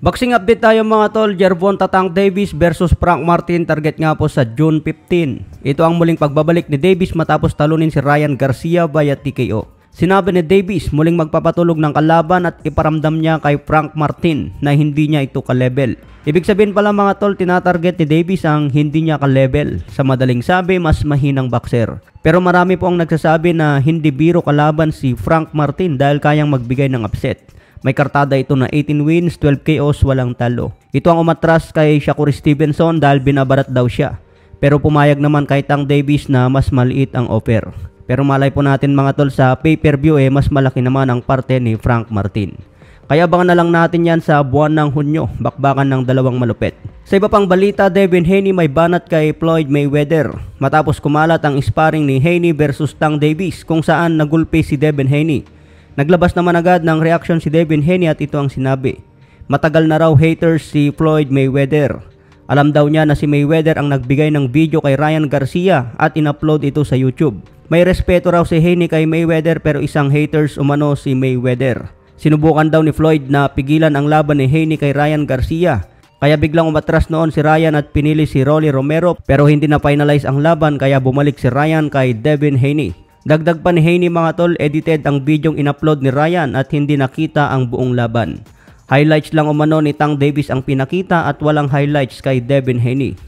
Boxing update tayo mga tol. Gervonta Tank Davis versus Frank Martin, target nga po sa June 15. Ito ang muling pagbabalik ni Davis matapos talunin si Ryan Garcia via TKO. Sinabi ni Davis muling magpapatulog ng kalaban at iparamdam niya kay Frank Martin na hindi niya ito ka-level. Ibig sabihin pala mga tol, tinatarget ni Davis ang hindi niya ka-level. Sa madaling sabi, mas mahinang boxer. Pero marami po ang nagsasabi na hindi biro kalaban si Frank Martin dahil kayang magbigay ng upset. May kartada ito na 18 wins, 12 KOs, walang talo. Ito ang umatras kay Shakur Stevenson dahil binabarat daw siya. Pero pumayag naman kay Tank Davis na mas maliit ang offer. Pero malay po natin mga tol, sa pay-per-view mas malaki naman ang parte ni Frank Martin. Kaya abangan na lang natin yan sa buwan ng Hunyo, bakbakan ng dalawang malupet. Sa iba pang balita, Devin Haney may banat kay Floyd Mayweather matapos kumalat ang sparring ni Haney versus Tank Davis kung saan nagulpi si Devin Haney. Naglabas naman agad ng reaksyon si Devin Haney at ito ang sinabi. Matagal na raw haters si Floyd Mayweather. Alam daw niya na si Mayweather ang nagbigay ng video kay Ryan Garcia at in-upload ito sa YouTube. May respeto raw si Haney kay Mayweather pero isang haters umano si Mayweather. Sinubukan daw ni Floyd na pigilan ang laban ni Haney kay Ryan Garcia. Kaya biglang umatras noon si Ryan at pinili si Rolly Romero pero hindi na finalize ang laban kaya bumalik si Ryan kay Devin Haney. Dagdag pa ni Haney mga tol, edited ang bidyong in-upload ni Ryan at hindi nakita ang buong laban. Highlights lang umano ni Tank Davis ang pinakita at walang highlights kay Devin Haney.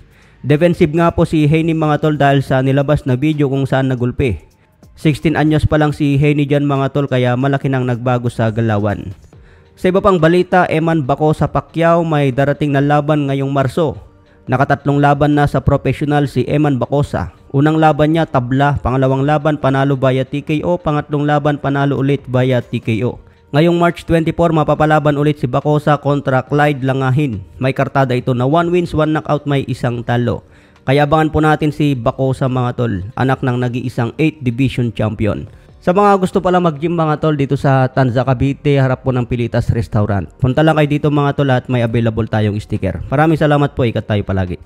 Defensive nga po si Haney mga tol dahil sa nilabas na video kung saan nagulpi. 16 anyos pa lang si Haney dyan mga tol kaya malaki nang nagbago sa galawan. Sa iba pang balita, Eman Bacosa Pacquiao may darating na laban ngayong Marso. Nakatatlong laban na sa professional si Eman Bacosa. Unang laban niya tabla, pangalawang laban panalo via TKO, pangatlong laban panalo ulit via TKO. Ngayong March 24 mapapalaban ulit si Bacosa kontra Clyde Langahin. May kartada ito na 1 wins, 1 knockout, may isang talo. Kaya abangan po natin si Bacosa mga tol, anak ng nag-iisang 8 division champion. Sa mga gusto pala mag-gym mga tol dito sa Tanza, Cavite, harap po ng Pilitas Restaurant. Punta lang kayo dito mga tol at may available tayong sticker. Maraming salamat po, ikat tayo palagi.